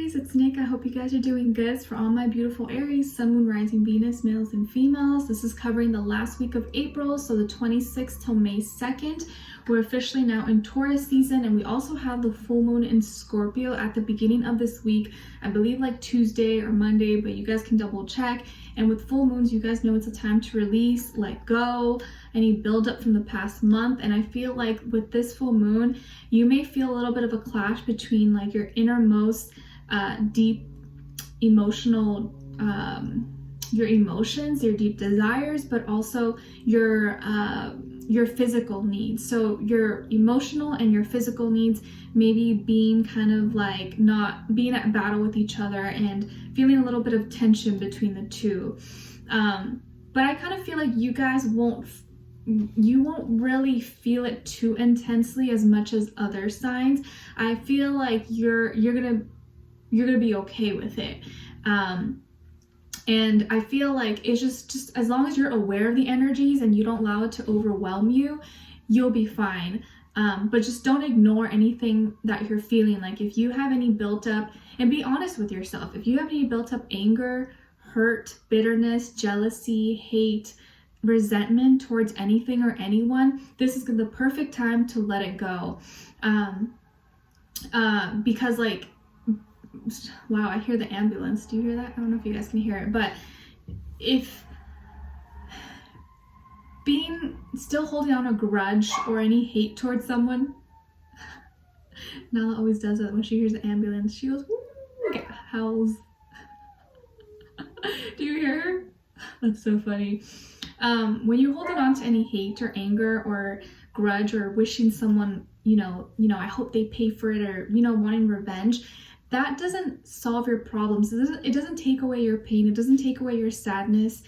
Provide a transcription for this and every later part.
Aries, it's Nick. I hope you guys are doing good. It's for all my beautiful Aries, Sun, Moon, Rising, Venus, males and females. This is covering the last week of April, so the 26th till May 2nd. We're officially now in Taurus season, and we also have the full moon in Scorpio at the beginning of this week. I believe like Tuesday or Monday, but you guys can double check. And with full moons, you guys know it's a time to release, let go, any buildup from the past month. And I feel like with this full moon, you may feel a little bit of a clash between like your innermost deep emotional your emotions, your deep desires, but also your physical needs. So your emotional and your physical needs maybe being kind of like not being at battle with each other and feeling a little bit of tension between the two. But I kind of feel like you guys won't really feel it too intensely as much as other signs. I feel like you're gonna be okay with it. And I feel like it's just as long as you're aware of the energies and you don't allow it to overwhelm you, you'll be fine. But just don't ignore anything that you're feeling. Like if you have any built up, and be honest with yourself, if you have any built up anger, hurt, bitterness, jealousy, hate, resentment towards anything or anyone, this is the perfect time to let it go. Because like, wow, I hear the ambulance. Do you hear that? I don't know if you guys can hear it, but if still holding on a grudge or any hate towards someone, Nala always does that when she hears the ambulance. She goes, woo, howls. Do you hear her? That's so funny. When you're holding on to any hate or anger or grudge or wishing someone, I hope they pay for it, or, wanting revenge, that doesn't solve your problems. It doesn't take away your pain. It doesn't take away your sadness.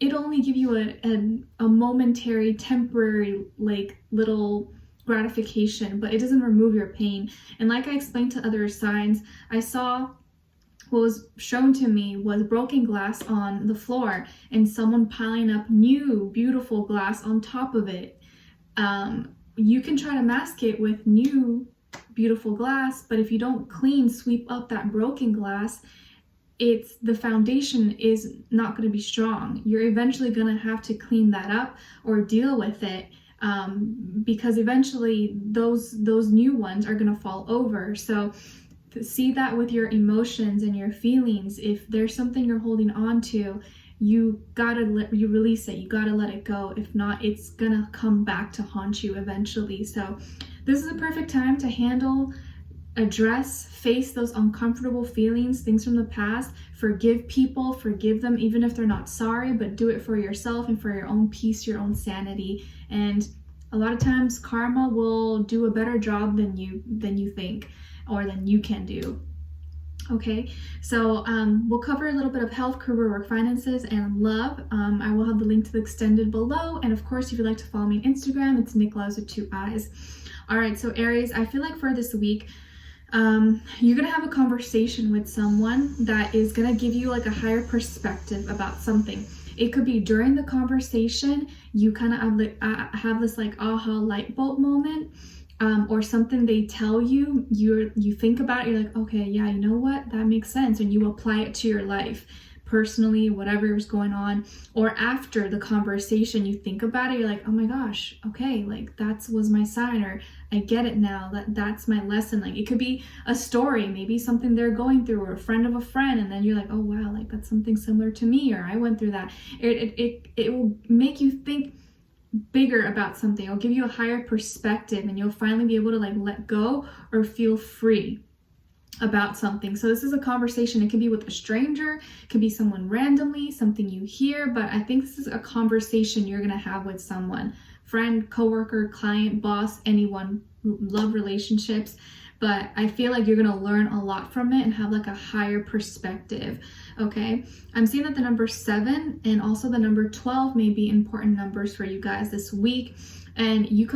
It'll only give you a momentary, temporary, like little gratification, but it doesn't remove your pain. And like I explained to other signs, I saw what was shown to me was broken glass on the floor and someone piling up new, beautiful glass on top of it. You can try to mask it with new, beautiful glass, but if you don't sweep up that broken glass, the foundation is not going to be strong. You're eventually going to have to clean that up or deal with it, because eventually those new ones are going to fall over. So to see that with your emotions and your feelings, if there's something you're holding on to, you release it. You gotta let it go. If not, it's gonna come back to haunt you eventually. So this is a perfect time to handle, address, face those uncomfortable feelings, things from the past. Forgive people, forgive them even if they're not sorry, but do it for yourself and for your own peace, your own sanity. And a lot of times karma will do a better job than you think or than you can do. Okay, so we'll cover a little bit of health, career, work, finances, and love. I will have the link to the extended below. And of course, if you'd like to follow me on Instagram, it's Nicloves with 2 eyes. All right, so Aries, I feel like for this week, you're going to have a conversation with someone that is going to give you like a higher perspective about something. It could be during the conversation, you kind of have this like aha light bulb moment. Or something they tell you, you think about it, you're like, okay, yeah, you know what? That makes sense. And you apply it to your life, personally, whatever is going on. Or after the conversation, you think about it, you're like, oh my gosh, okay, like that was my sign, or I get it now, that's my lesson. Like it could be a story, maybe something they're going through, or a friend of a friend, and then you're like, oh wow, like that's something similar to me, or I went through that. It will make you think bigger about something. It'll give you a higher perspective, and you'll finally be able to like let go or feel free about something. So this is a conversation. It could be with a stranger, it could be someone randomly, something you hear, but I think this is a conversation you're going to have with someone, friend, coworker, client, boss, anyone, love relationships. But I feel like you're going to learn a lot from it and have like a higher perspective. Okay, I'm seeing that the number 7 and also the number 12 may be important numbers for you guys this week. And you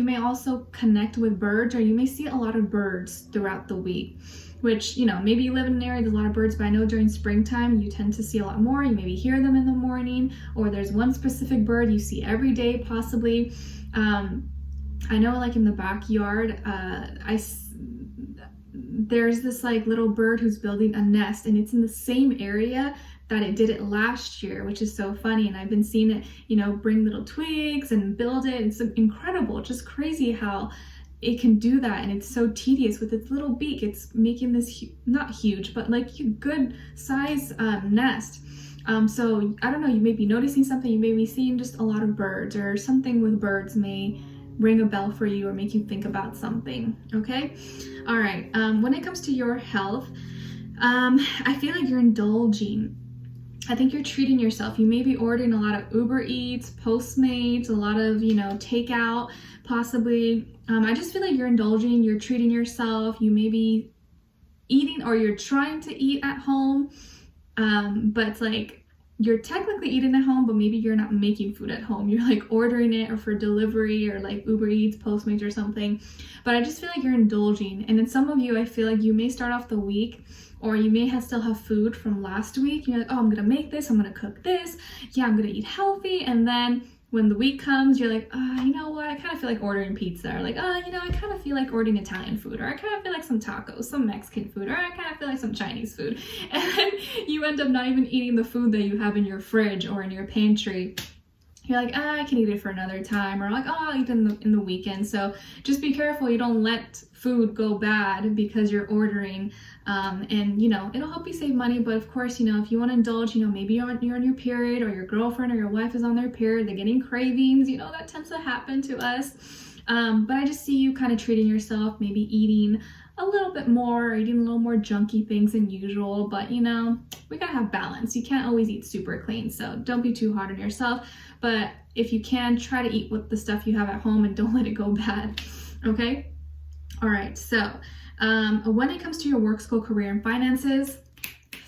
may also connect with birds, or you may see a lot of birds throughout the week, which, maybe you live in an area, there's a lot of birds, but I know during springtime, you tend to see a lot more. You maybe hear them in the morning, or there's one specific bird you see every day, possibly. I know like in the backyard, there's this like little bird who's building a nest, and it's in the same area that it did it last year, which is so funny. And I've been seeing it, you know, bring little twigs and build it. It's incredible, just crazy how it can do that. And it's so tedious with its little beak. It's making this not huge, but like good size nest. So I don't know, you may be noticing something, you may be seeing just a lot of birds, or something with birds may ring a bell for you or make you think about something. Okay, all right. When it comes to your health, I feel like you're indulging. I think you're treating yourself. You may be ordering a lot of Uber Eats, Postmates, a lot of, you know, takeout, possibly. I just feel like you're indulging, you're treating yourself. You may be eating, or you're trying to eat at home, but it's like you're technically eating at home, but maybe you're not making food at home. You're like ordering it, or for delivery, or like Uber Eats, Postmates, or something. But I just feel like you're indulging. And in some of you, I feel like you may start off the week, or you may still have food from last week. You're like, oh, I'm gonna make this, I'm gonna cook this. Yeah, I'm gonna eat healthy. And then when the week comes, you're like, you know what? I kind of feel like ordering pizza, or like, you know, I kind of feel like ordering Italian food, or I kind of feel like some tacos, some Mexican food, or I kind of feel like some Chinese food. And then you end up not even eating the food that you have in your fridge or in your pantry. You're like, I can eat it for another time, or like, I'll eat it in the weekend. So just be careful you don't let food go bad because you're ordering, and you know, it'll help you save money. But of course, you know, if you want to indulge, you know, maybe you're on your period, or your girlfriend or your wife is on their period, they're getting cravings, you know, that tends to happen to us. But I just see you kind of treating yourself, maybe eating a little bit more, or eating a little more junky things than usual. But you know, we gotta have balance. You can't always eat super clean, so don't be too hard on yourself. But if you can, try to eat with the stuff you have at home and don't let it go bad. Okay? All right, so when it comes to your work, school, career, and finances,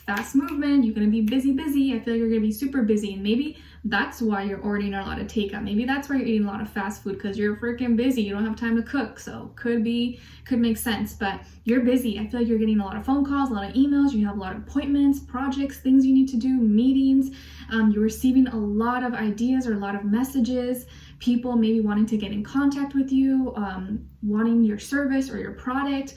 fast movement, you're gonna be busy. I feel like you're gonna be super busy, and maybe that's why you're ordering a lot of takeout. Maybe that's why you're eating a lot of fast food, because you're freaking busy. You don't have time to cook, so could make sense. But you're busy. I feel like you're getting a lot of phone calls, a lot of emails. You have a lot of appointments, projects, things you need to do, meetings. You're receiving a lot of ideas or a lot of messages. People maybe wanting to get in contact with you, wanting your service or your product,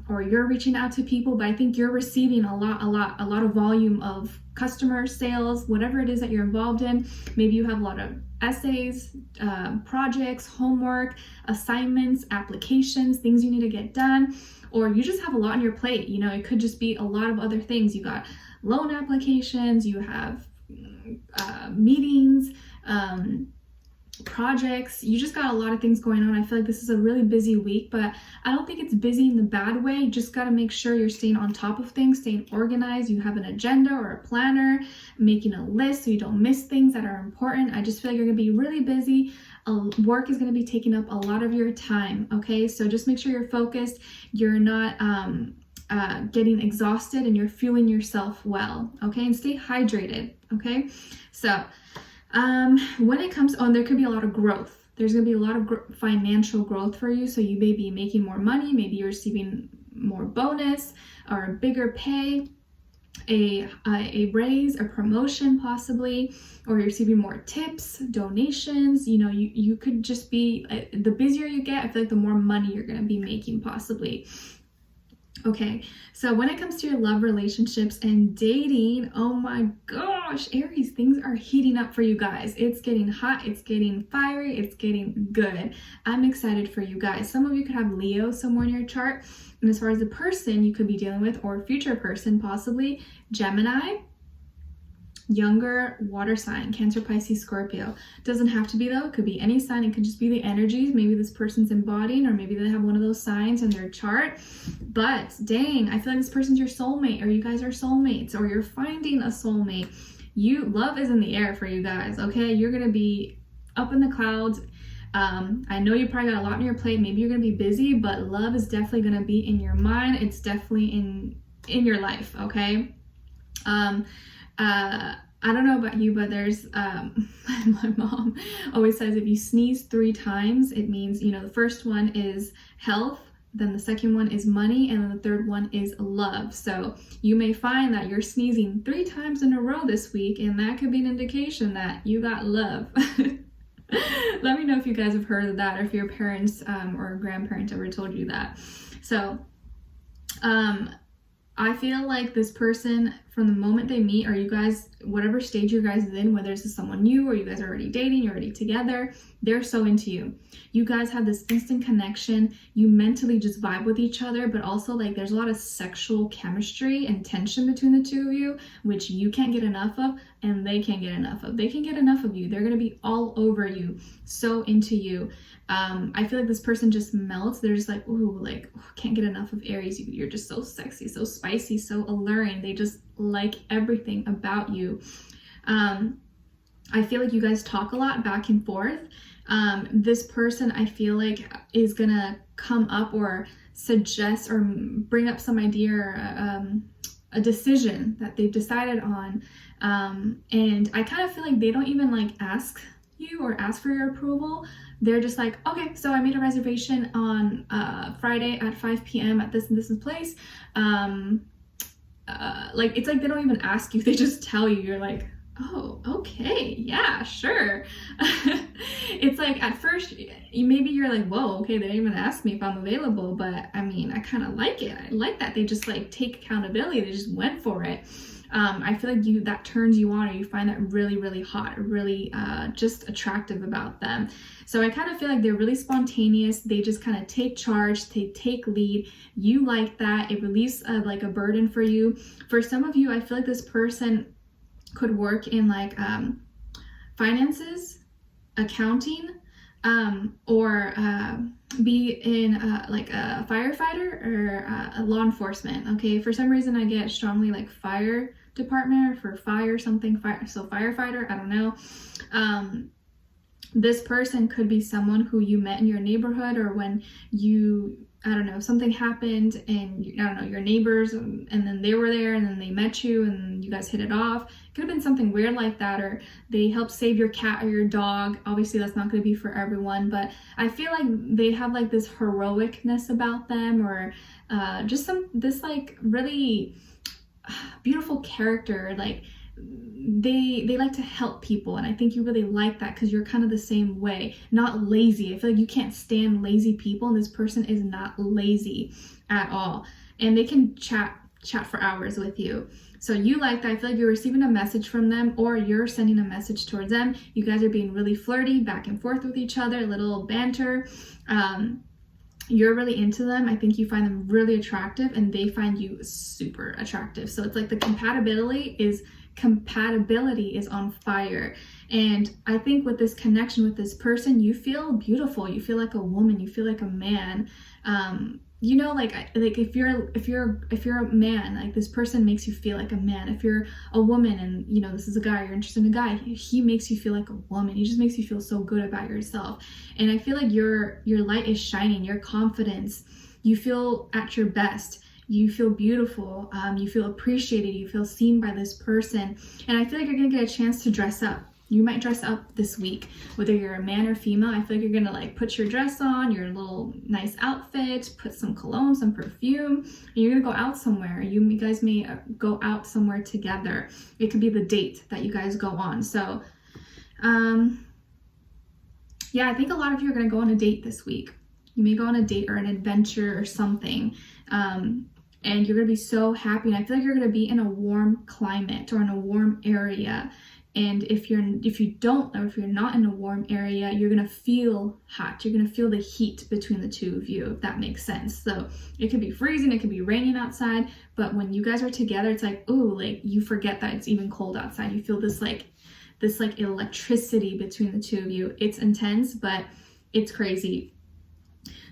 or you're reaching out to people. But I think you're receiving a lot of volume of customer sales, whatever it is that you're involved in. Maybe you have a lot of essays, projects, homework, assignments, applications, things you need to get done, or you just have a lot on your plate. You know, it could just be a lot of other things. You got loan applications, you have meetings, projects, you just got a lot of things going on. I feel like this is a really busy week, but I don't think it's busy in the bad way. You just got to make sure you're staying on top of things, staying organized. You have an agenda or a planner, making a list so you don't miss things that are important. I just feel like you're going to be really busy. Work is going to be taking up a lot of your time. Okay, so just make sure you're focused, you're not getting exhausted, and you're fueling yourself well. Okay, and stay hydrated. Okay, so when it comes on, there could be a lot of growth. There's going to be a lot of financial growth for you. So you may be making more money. Maybe you're receiving more bonus or a bigger pay, a raise, a promotion possibly, or you're receiving more tips, donations. You know, you could just be, the busier you get, I feel like the more money you're going to be making possibly. Okay, so when it comes to your love, relationships, and dating, oh my gosh, Aries, things are heating up for you guys. It's getting hot, it's getting fiery, it's getting good. I'm excited for you guys. Some of you could have Leo somewhere in your chart. And as far as the person you could be dealing with, or future person, possibly Gemini, younger water sign, Cancer, Pisces, Scorpio. Doesn't have to be though, it could be any sign. It could just be the energies. Maybe this person's embodying, or maybe they have one of those signs in their chart. But dang, I feel like this person's your soulmate, or you guys are soulmates, or you're finding a soulmate. Love is in the air for you guys. Okay, you're gonna be up in the clouds. I know you probably got a lot on your plate. Maybe you're gonna be busy, but love is definitely gonna be in your mind. It's definitely in your life. Okay. I don't know about you, but there's my mom always says if you sneeze 3 times, it means, you know, the first one is health, then the second one is money, and then the third one is love. So you may find that you're sneezing 3 times in a row this week, and that could be an indication that you got love. Let me know if you guys have heard of that, or if your parents or grandparents ever told you that. So I feel like this person, from the moment they meet, or you guys, whatever stage you guys is in, whether it's someone new or you guys are already dating, you're already together, they're so into you. You guys have this instant connection. You mentally just vibe with each other, but also like there's a lot of sexual chemistry and tension between the two of you, which you can't get enough of and they can't get enough of. They can get enough of you. They're going to be all over you, so into you. I feel like this person just melts. They're just like, ooh, like, oh, can't get enough of Aries. You're just so sexy, so spicy, so alluring. They just like everything about you. I feel like you guys talk a lot back and forth. This person, I feel like, is gonna come up or suggest or bring up some idea or a decision that they've decided on. And I kind of feel like they don't even like ask you or ask for your approval. They're just like, okay, so I made a reservation on Friday at 5 p.m. at this and this place. Like, it's like they don't even ask you. They just tell you. You're like, oh, okay, yeah, sure. It's like at first, maybe you're like, whoa, okay, they didn't even ask me if I'm available. But I mean, I kind of like it. I like that they just like take accountability. They just went for it. I feel like that turns you on, or you find that really, really hot, really just attractive about them. So I kind of feel like they're really spontaneous. They just kind of take charge, they take lead. You like that. It relieves like a burden for you. For some of you, I feel like this person could work in like finances, accounting, or be in like a firefighter or a law enforcement. Okay, for some reason I get strongly like fire department or for fire something, fire, so firefighter, I don't know. This person could be someone who you met in your neighborhood, or when you, I don't know, something happened and I don't know, your neighbors, and then they were there and then they met you and you guys hit it off. It could have been something weird like that, or they helped save your cat or your dog. Obviously that's not going to be for everyone, but I feel like they have like this heroicness about them, or just this like really beautiful character. Like they like to help people, and I think you really like that because you're kind of the same way. Not lazy. I feel like you can't stand lazy people, and this person is not lazy at all, and they can chat for hours with you. So you like that. I feel like you're receiving a message from them, or you're sending a message towards them. You guys are being really flirty, back and forth with each other, a little banter. You're really into them. I think you find them really attractive, and they find you super attractive. So it's like the compatibility is on fire. And I think with this connection with this person, you feel beautiful. You feel like a woman. You feel like a man. You know, like if you're a man, like this person makes you feel like a man. If you're a woman and you know this is a guy, you're interested in a guy, he makes you feel like a woman. He just makes you feel so good about yourself. And I feel like your light is shining, your confidence, you feel at your best. You feel beautiful, you feel appreciated, you feel seen by this person. And I feel like you're gonna get a chance to dress up. You might dress up this week, whether you're a man or female. I feel like you're gonna like put your dress on, your little nice outfit, put some cologne, some perfume, and you're gonna go out somewhere. You guys may go out somewhere together. It could be the date that you guys go on. So, yeah, I think a lot of you are gonna go on a date this week. You may go on a date or an adventure or something. And you're gonna be so happy. And I feel like you're gonna be in a warm climate or in a warm area. And if you're not in a warm area, you're gonna feel hot. You're gonna feel the heat between the two of you, if that makes sense. So it could be freezing, it could be raining outside, but when you guys are together, it's like, ooh, like you forget that it's even cold outside. You feel this electricity between the two of you. It's intense, but it's crazy.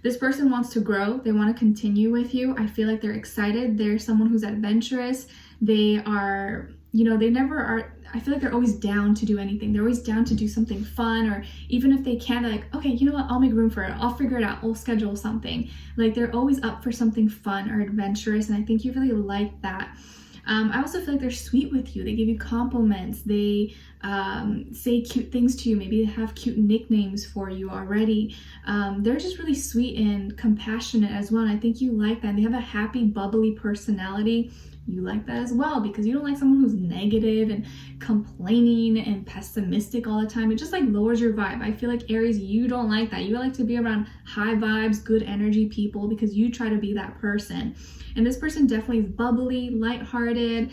This person wants to grow. They want to continue with you. I feel like they're excited. They're someone who's adventurous. They are, you know, they never are. I feel like they're always down to do anything. They're always down to do something fun, or even if they can't, they're like, okay, you know what? I'll make room for it. I'll figure it out. We'll schedule something. Like they're always up for something fun or adventurous. And I think you really like that. I also feel like they're sweet with you. They give you compliments. They say cute things to you. Maybe they have cute nicknames for you already. They're just really sweet and compassionate as well. And I think you like that. And they have a happy, bubbly personality. you like that as well, because you don't like someone who's negative and complaining and pessimistic all the time. It just like lowers your vibe. I feel like Aries, you don't like that. You like to be around high vibes, good energy people, because you try to be that person. And this person definitely is bubbly, lighthearted,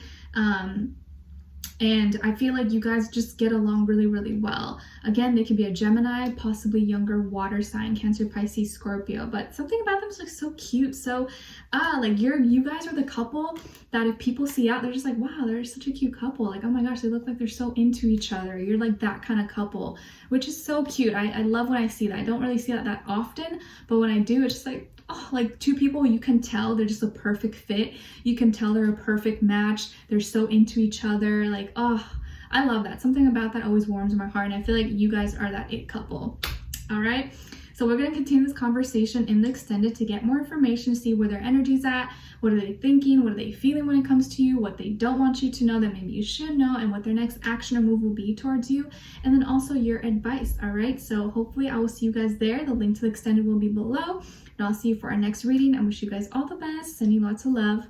and I feel like you guys just get along really, really well. Again, they could be a Gemini, possibly younger water sign, Cancer, Pisces, Scorpio, but something about them is like so cute. So like you guys are the couple that if people see out, they're just like, wow, they're such a cute couple. Like, oh my gosh, they look like they're so into each other. You're like that kind of couple, which is so cute. I love when I see that. I don't really see that often, but when I do, it's just like, oh, like two people, you can tell they're just a perfect fit. You can tell they're a perfect match. They're so into each other. Like, oh, I love that. Something about that always warms my heart. And I feel like you guys are that it couple. All right. So we're going to continue this conversation in the extended to get more information, to see where their energy's at, what are they thinking, what are they feeling when it comes to you, what they don't want you to know that maybe you should know, and what their next action or move will be towards you, and then also your advice. All right. So hopefully I will see you guys there. The link to the extended will be below. And I'll see you for our next reading. I wish you guys all the best. Sending lots of love.